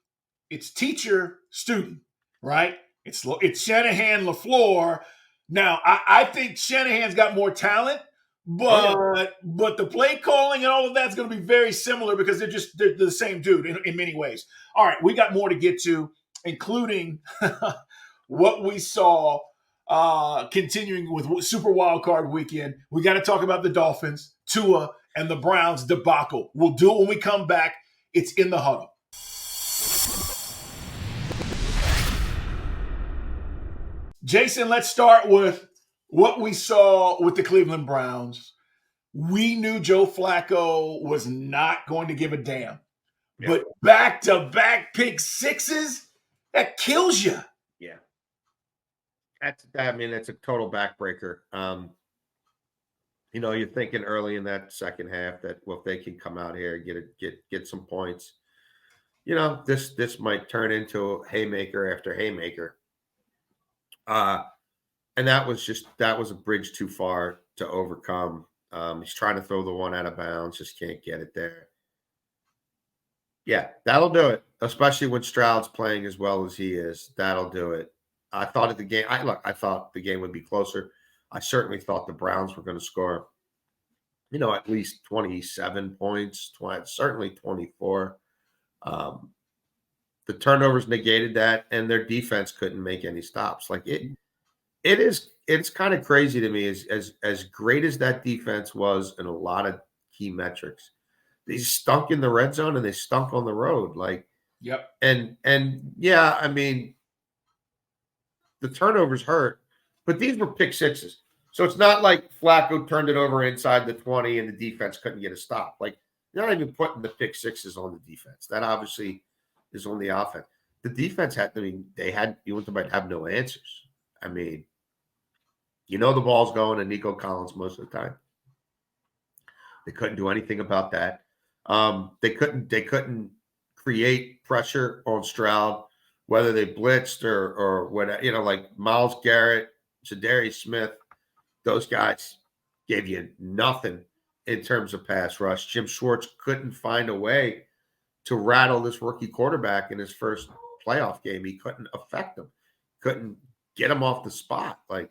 it's teacher, student, right? It's Shanahan, LaFleur. Now, I think Shanahan's got more talent, but the play calling and all of that's going to be very similar because they're the same dude in many ways. All right, we got more to get to, including what we saw continuing with Super Wild Card Weekend. We got to talk about the Dolphins, Tua, and the Browns debacle. We'll do it when we come back. It's in the Huddle. Jason, let's start with what we saw with the Cleveland Browns. We knew Joe Flacco was not going to give a damn. Yeah. But back-to-back pick sixes, that kills you. Yeah. That's a total backbreaker. You're thinking early in that second half that, well, if they can come out here and get some points, this might turn into haymaker after haymaker. And that was a bridge too far to overcome. He's trying to throw the one out of bounds, just can't get it there. Yeah, that'll do it, especially when Stroud's playing as well as he is. That'll do it. I thought the game would be closer. I certainly thought the Browns were going to score, at least 27 points, certainly 24. The turnovers negated that, and their defense couldn't make any stops. Like it's kind of crazy to me as great as that defense was in a lot of key metrics. They stunk in the red zone and they stunk on the road. Like, yep. And yeah, I mean, the turnovers hurt, but these were pick sixes. So it's not like Flacco turned it over inside the 20 and the defense couldn't get a stop. Like, they're not even putting the pick sixes on the defense. That obviously is on the offense. The defense have no answers. I mean, the ball's going to Nico Collins most of the time. They couldn't do anything about that. They couldn't create pressure on Stroud, whether they blitzed or whatever, like Myles Garrett, Zadarius Smith, those guys gave you nothing in terms of pass rush. Jim Schwartz couldn't find a way to rattle this rookie quarterback in his first playoff game. He couldn't affect him, couldn't get him off the spot. Like,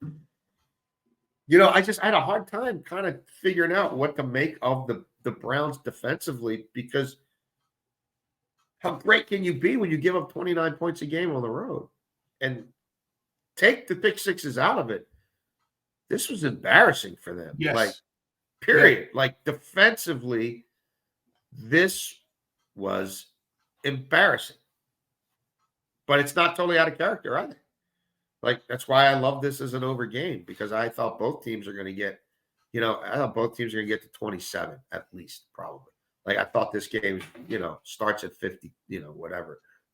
I had a hard time kind of figuring out what to make of the Browns defensively, because how great can you be when you give up 29 points a game on the road? And take the pick sixes out of it. This was embarrassing for them. Yes. Like, period. Yeah. Like, defensively, this was embarrassing. But it's not totally out of character either. Like, that's why I love this as an over game, because I thought both teams are going to get, to 27 at least, probably. Like, I thought this game, starts at 50,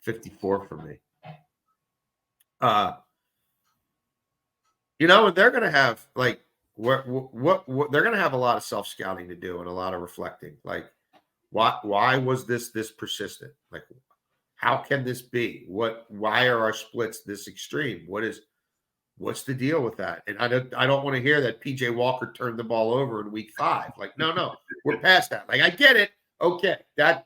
54 for me. And they're going to have, like, what they're going to have a lot of self-scouting to do and a lot of reflecting. Like, why was this persistent? Like, how can this be? Why are our splits this extreme? What's the deal with that? And I don't want to hear that PJ Walker turned the ball over in week 5. Like, no, we're past that. Like, I get it. Okay.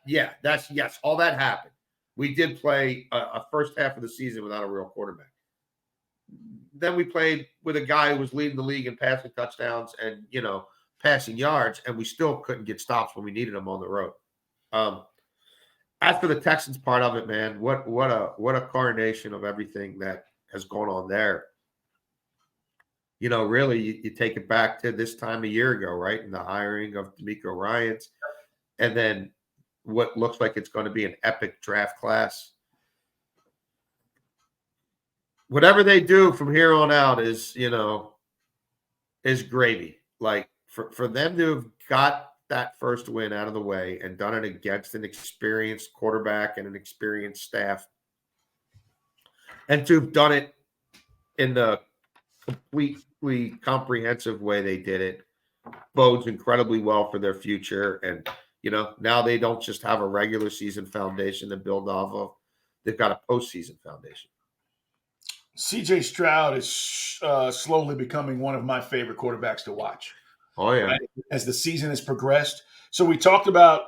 Yes, all that happened. We did play a first half of the season without a real quarterback. Then we played with a guy who was leading the league in passing touchdowns and, passing yards, and we still couldn't get stops when we needed them on the road. As for the Texans part of it, man, what a coronation of everything that has gone on there. Really, you take it back to this time a year ago, right? And the hiring of D'Amico Ryans, and then what looks like it's going to be an epic draft class. Whatever they do from here on out is gravy. Like for them to have got that first win out of the way and done it against an experienced quarterback and an experienced staff, and to have done it in the completely comprehensive way they did it, bodes incredibly well for their future. And now they don't just have a regular season foundation to build off of; they've got a postseason foundation. CJ Stroud is slowly becoming one of my favorite quarterbacks to watch. Oh, yeah. Right? As the season has progressed. So we talked about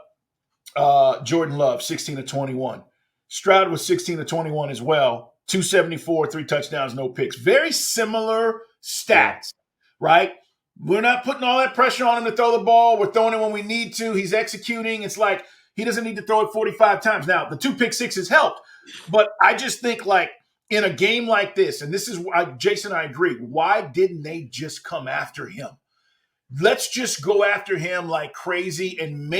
Jordan Love, 16-21. Stroud was 16-21 as well. 274, 3 touchdowns, no picks. Very similar stats, right? We're not putting all that pressure on him to throw the ball. We're throwing it when we need to. He's executing. It's like he doesn't need to throw it 45 times. Now, the 2 pick sixes helped. But I just think, like, in a game like this, and this is why, Jason, I agree, why didn't they just come after him? Let's just go after him like crazy and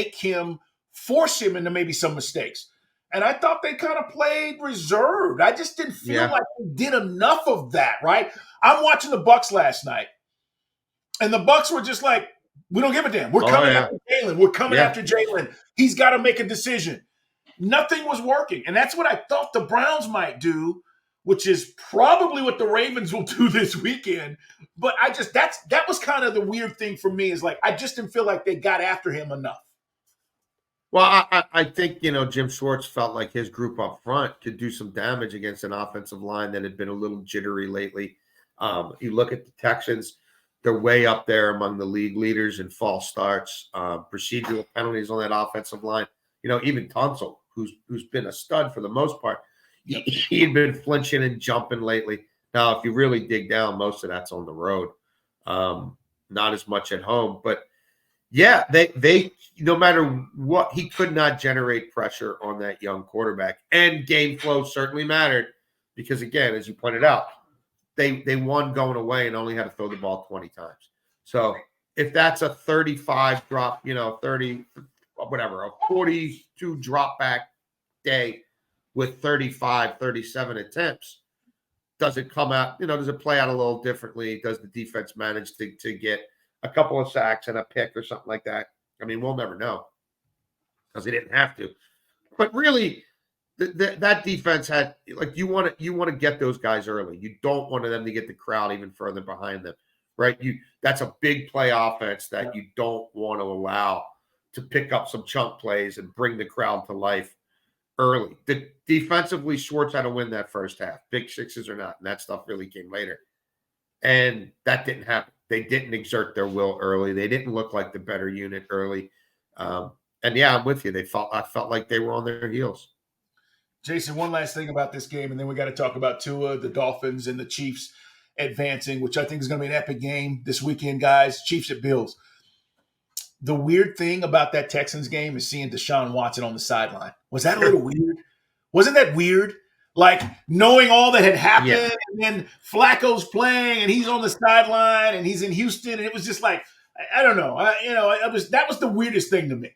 force him into maybe some mistakes. And I thought they kind of played reserved. I just didn't feel like they did enough of that, right? I'm watching the Bucs last night, and the Bucs were just like, we don't give a damn. We're coming after Jalen. We're coming after Jalen. He's got to make a decision. Nothing was working. And that's what I thought the Browns might do, which is probably what the Ravens will do this weekend. But that was kind of the weird thing for me, is like, I just didn't feel like they got after him enough. Well, I think, Jim Schwartz felt like his group up front could do some damage against an offensive line that had been a little jittery lately. You look at the Texans, they're way up there among the league leaders in false starts, procedural penalties on that offensive line. Even Tunsil, who's been a stud for the most part, he had been flinching and jumping lately. Now, if you really dig down, most of that's on the road, not as much at home. But yeah, they no matter what, he could not generate pressure on that young quarterback. And game flow certainly mattered because, again, as you pointed out, they won going away and only had to throw the ball 20 times. So if that's a 35 drop, 30, whatever, a 42 drop back day with 35, 37 attempts, does it come out, does it play out a little differently? Does the defense manage to get a couple of sacks and a pick or something like that? I mean, we'll never know because they didn't have to. But really, that defense had, like, you want to get those guys early. You don't want them to get the crowd even further behind them, right? That's a big play offense that you don't want to allow to pick up some chunk plays and bring the crowd to life early. Defensively, Schwartz had to win that first half, big sixes or not, and that stuff really came later. And that didn't happen. They didn't exert their will early. They didn't look like the better unit early. And yeah, I'm with you. I felt like they were on their heels. Jason, one last thing about this game, and then we got to talk about Tua, the Dolphins, and the Chiefs advancing, which I think is going to be an epic game this weekend, guys. Chiefs at Bills. The weird thing about that Texans game is seeing Deshaun Watson on the sideline. Was that a little weird? Wasn't that weird? Like, knowing all that had happened, and then Flacco's playing, and he's on the sideline, and he's in Houston, and it was just like, I don't know. That was the weirdest thing to me.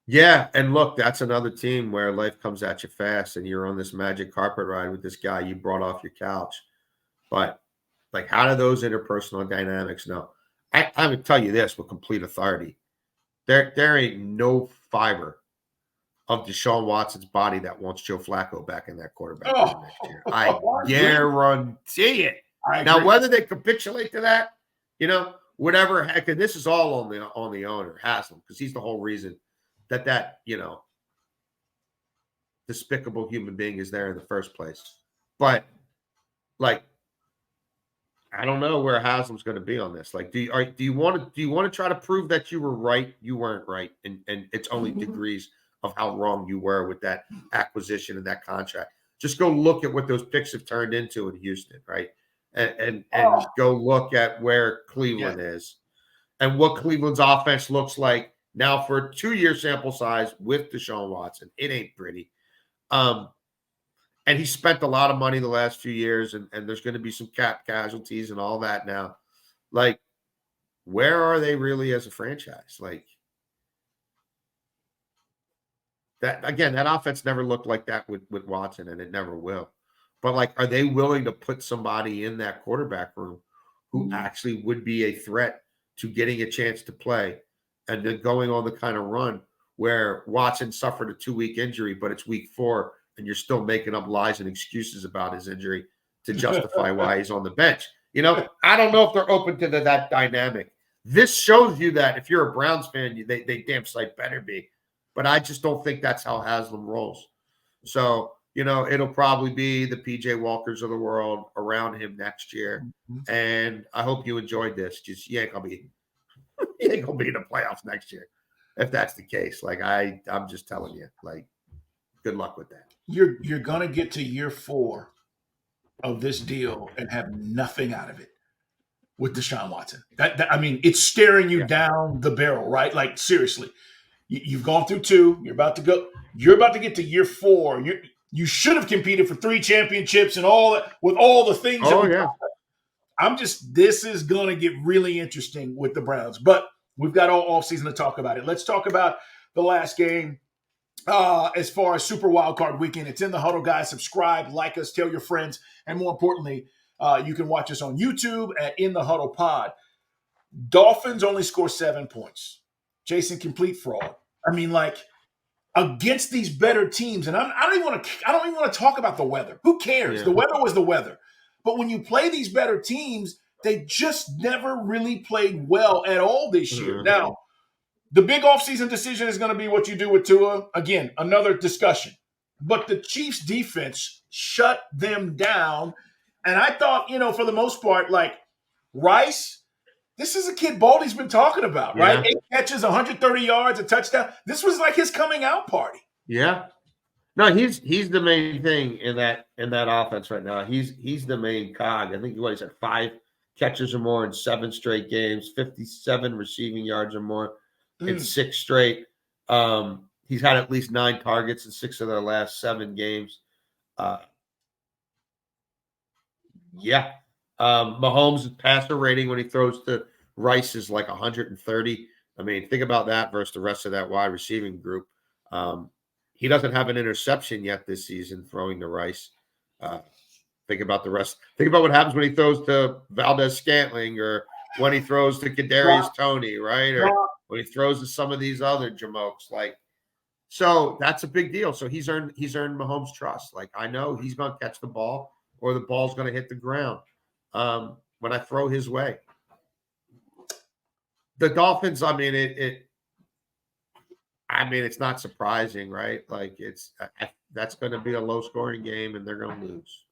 Yeah, and look, that's another team where life comes at you fast, and you're on this magic carpet ride with this guy you brought off your couch. But, like, how do those interpersonal dynamics know? I would tell you this with complete authority. There ain't no fiber of Deshaun Watson's body that wants Joe Flacco back in that quarterback next year. I guarantee it. Now, whether they capitulate to that, whatever, heck, and this is all on the owner, Haslam, because he's the whole reason that despicable human being is there in the first place. But like, I don't know where Haslam's going to be on this. Like, do you want to try to prove that you were right? You weren't right, and it's only degrees of how wrong you were with that acquisition and that contract. Just go look at what those picks have turned into in Houston, right? And go look at where Cleveland is and what Cleveland's offense looks like now for a 2-year sample size with Deshaun Watson. It ain't pretty. And he spent a lot of money the last few years, and there's going to be some cap casualties and all that now. Like, where are they really as a franchise? Like, that again, that offense never looked like that with Watson, and it never will. But, like, are they willing to put somebody in that quarterback room who actually would be a threat to getting a chance to play and then going on the kind of run where Watson suffered a 2-week injury, but it's week 4, and you're still making up lies and excuses about his injury to justify why he's on the bench? You know, I don't know if they're open to that dynamic. This shows you that if you're a Browns fan, they damn sight better be. But I just don't think that's how Haslam rolls. So, you know, it'll probably be the PJ Walkers of the world around him next year. And I hope you enjoyed this. Just you ain't gonna be in the playoffs next year if that's the case. Like, I'm just telling you, like, good luck with that. You're gonna get to year 4 of this deal and have nothing out of it with Deshaun Watson. I mean, it's staring you down the barrel, right? Like, seriously, you've gone through 2. You're about to get to year 4. You should have competed for 3 championships and all that with all the things. Oh, yeah. This is going to get really interesting with the Browns, but we've got all offseason to talk about it. Let's talk about the last game. As far as Super Wildcard Weekend, it's in the Huddle, guys. Subscribe, like us, tell your friends, and more importantly, you can watch us on YouTube at In the Huddle Pod. Dolphins only score 7 points. Jason, complete fraud. I mean, like, against these better teams, and I don't even want to talk about the weather. Who cares? The weather was the weather. But when you play these better teams, they just never really played well at all this year. Now, the big offseason decision is going to be what you do with Tua. Again, another discussion. But the Chiefs' defense shut them down. And I thought, you know, for the most part, like, Rice, this is a kid Baldy's been talking about, right? 8 catches, 130 yards, a touchdown. This was like his coming out party. Yeah. No, he's the main thing in that offense right now. He's the main cog. I think he's at 5 catches or more in 7 straight games, 57 receiving yards or more in 6 straight. He's had at least 9 targets in 6 of their last 7 games. Mahomes' passer rating when he throws to Rice is like 130. I mean, think about that versus the rest of that wide receiving group. He doesn't have an interception yet this season throwing to Rice. Think about the rest. Think about what happens when he throws to Valdez-Scantling or when he throws to Kadarius Toney, right? Or when he throws to some of these other jamokes. Like, so that's a big deal. So he's earned Mahomes' trust. Like, I know he's going to catch the ball or the ball's going to hit the ground when I throw his way. The Dolphins, I mean, it's not surprising, right? Like, that's going to be a low-scoring game, and they're going to lose.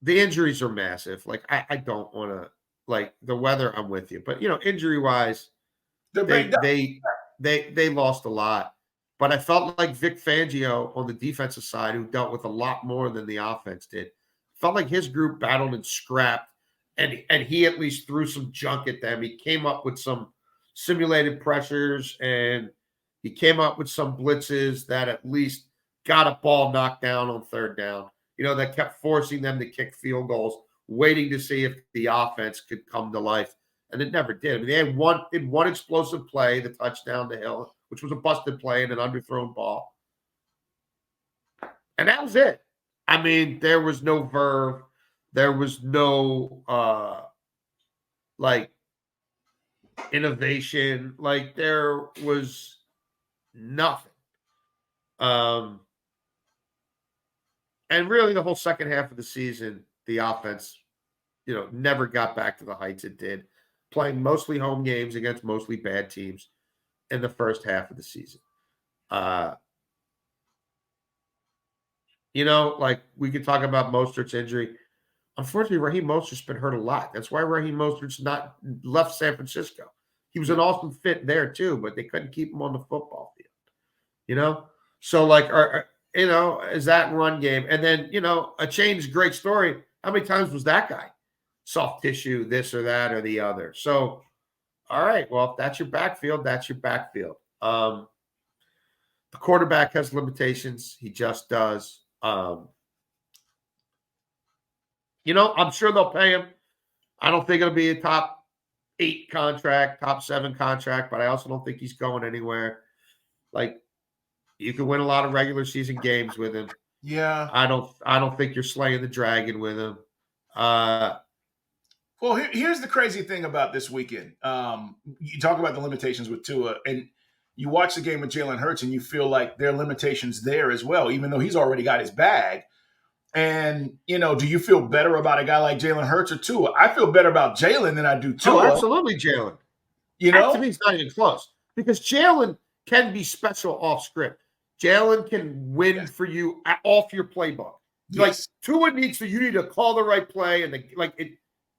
The injuries are massive. Like, I don't want to, like, the weather, I'm with you. But, you know, injury-wise, they lost a lot. But I felt like Vic Fangio on the defensive side, who dealt with a lot more than the offense did, felt like his group battled and scrapped, and he at least threw some junk at them. He came up with some simulated pressures, and he came up with some blitzes that at least got a ball knocked down on 3rd down, you know, that kept forcing them to kick field goals, waiting to see if the offense could come to life. And it never did. I mean, they had one explosive play, the touchdown to Hill, which was a busted play and an underthrown ball. And that was it. I mean, there was no verve. There was no, like, innovation. Like, there was nothing. And really the whole second half of the season, the offense, you know, never got back to the heights it did, playing mostly home games against mostly bad teams in the first half of the season. like we could talk about Mostert's injury. Unfortunately, Raheem Mostert's been hurt a lot. That's why Raheem Mostert's not left San Francisco. He was an awesome fit there too, but they couldn't keep him on the football field. So like, is that run game? And then a change, great story. How many times was that guy soft tissue, this or that or the other? So, all right, well, if that's your backfield, that's your backfield. The quarterback has limitations. He just does. I'm sure they'll pay him. I don't think it'll be a top 8 contract, top 7 contract, but I also don't think he's going anywhere. Like, you can win a lot of regular season games with him. Yeah. I don't think you're slaying the dragon with him. Well, here's the crazy thing about this weekend. You talk about the limitations with Tua, and you watch the game with Jalen Hurts, and you feel like there are limitations there as well, even though he's already got his bag. And, do you feel better about a guy like Jalen Hurts or Tua? I feel better about Jalen than I do Tua. Oh, absolutely, Jalen. To me, it's not even close because Jalen can be special off script. Jalen can win for you off your playbook. Yes. Like Tua you need to call the right play, and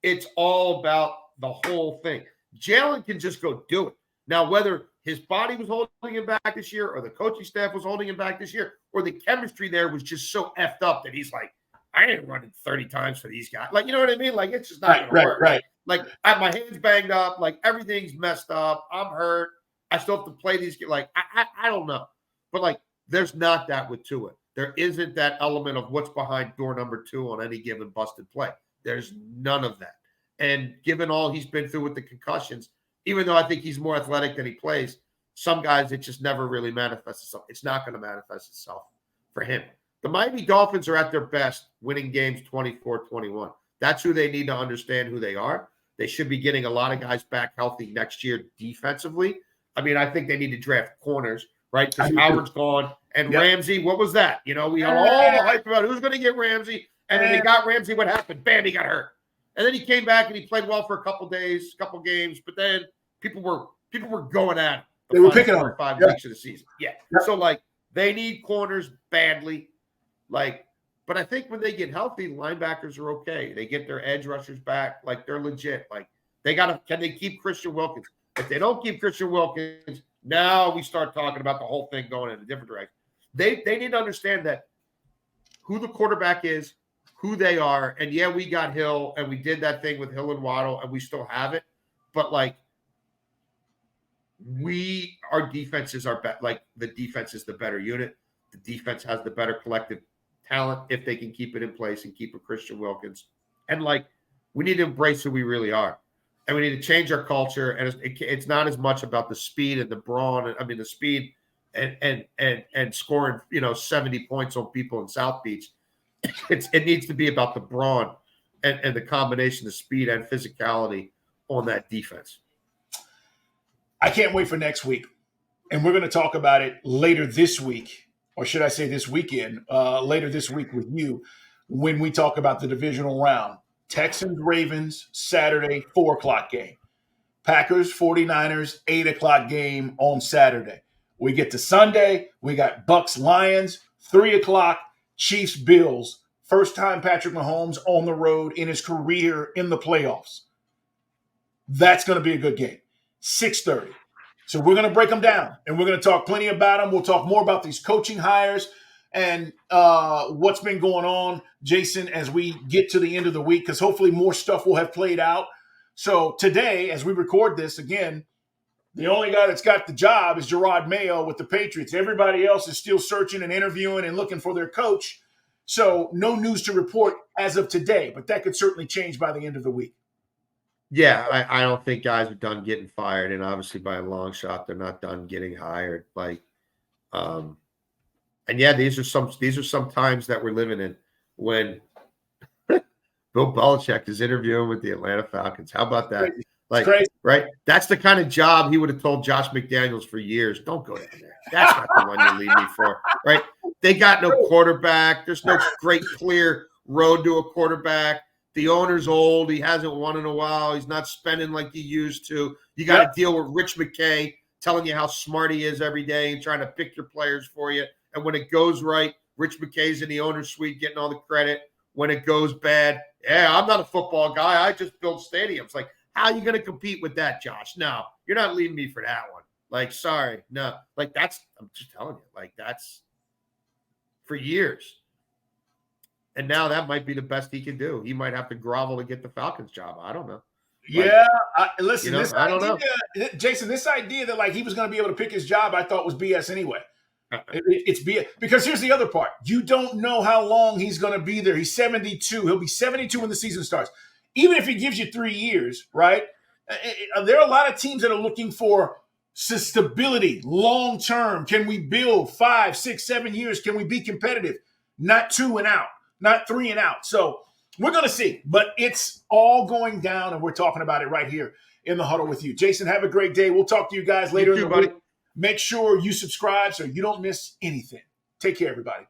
it's all about the whole thing. Jalen can just go do it. Now, whether his body was holding him back this year, or the coaching staff was holding him back this year, or the chemistry there was just so effed up that he's like, I ain't running 30 times for these guys. Like, you know what I mean? Like, it's just not going to work. Right. Like, I have my hands banged up. Like, everything's messed up. I'm hurt. I still have to play these. Like, I don't know. But, like, there's not that with Tua. There isn't that element of what's behind door number 2 on any given busted play. There's none of that. And given all he's been through with the concussions, even though I think he's more athletic than he plays, some guys, it just never really manifests itself. It's not going to manifest itself for him. The Miami Dolphins are at their best winning games 24-21. That's who they need to understand who they are. They should be getting a lot of guys back healthy next year defensively. I mean, I think they need to draft corners, right? Because Howard's gone. And Ramsey, what was that? We had all the hype about who's going to get Ramsey. And then they got Ramsey. What happened? Bam, he got hurt. And then he came back and he played well for a couple days, couple games. But then people were going at him. They were picking on 5 weeks of the season. Yeah. So, like, they need corners badly. Like, but I think when they get healthy, linebackers are okay. They get their edge rushers back. Like, they're legit. Like, can they keep Christian Wilkins? If they don't keep Christian Wilkins, now we start talking about the whole thing going in a different direction. They need to understand that who the quarterback is, who they are. And, yeah, we got Hill, and we did that thing with Hill and Waddle, and we still have it. But, like, our defenses are like the defense is the better unit. The defense has the better collective talent if they can keep it in place and keep a Christian Wilkins. And like, we need to embrace who we really are, and we need to change our culture. And it's not as much about the speed and the brawn. I mean, the speed and scoring 70 points on people in South Beach. It needs to be about the brawn and the combination of speed and physicality on that defense. I can't wait for next week. And we're going to talk about it later this week, or should I say this weekend, later this week with you when we talk about the divisional round. Texans-Ravens, Saturday, 4 o'clock game. Packers-49ers, 8 o'clock game on Saturday. We get to Sunday. We got Bucks-Lions, 3 o'clock. Chiefs-Bills. First time Patrick Mahomes on the road in his career in the playoffs. That's going to be a good game. 6:30. So we're going to break them down, and we're going to talk plenty about them. We'll talk more about these coaching hires and what's been going on, Jason, as we get to the end of the week, because hopefully more stuff will have played out. So today, as we record this, again, the only guy that's got the job is Gerard Mayo with the Patriots. Everybody else is still searching and interviewing and looking for their coach. So no news to report as of today, but that could certainly change by the end of the week. Yeah, I don't think guys are done getting fired, and obviously by a long shot, they're not done getting hired. Like, and yeah, these are some times that we're living in when Bill Belichick is interviewing with the Atlanta Falcons. How about that? Like, right? That's the kind of job he would have told Josh McDaniels for years. Don't go down there. That's not the one you leave me for, right? They got no quarterback. There's no great clear road to a quarterback. The owner's old. He hasn't won in a while. He's not spending like he used to. You got to deal with Rich McKay telling you how smart he is every day and trying to pick your players for you. And when it goes right, Rich McKay's in the owner's suite getting all the credit when it goes bad. Yeah, I'm not a football guy. I just build stadiums. Like, how are you going to compete with that, Josh? No, you're not leading me for that one. Like, sorry. No, like I'm just telling you, like that's for years. And now that might be the best he can do. He might have to grovel to get the Falcons job. I don't know. Yeah, listen, this I don't know. Jason, this idea that like he was going to be able to pick his job, I thought was BS anyway. It's BS because here's the other part. You don't know how long he's going to be there. He's 72. He'll be 72 when the season starts. Even if he gives you 3 years, right? There are a lot of teams that are looking for stability, long term. Can we build 5, 6, 7 years? Can we be competitive? Not 2 and out, not 3 and out. So we're going to see, but it's all going down, and we're talking about it right here in the huddle with you. Jason, have a great day. We'll talk to you guys later in the week. Make sure you subscribe so you don't miss anything. Take care, everybody.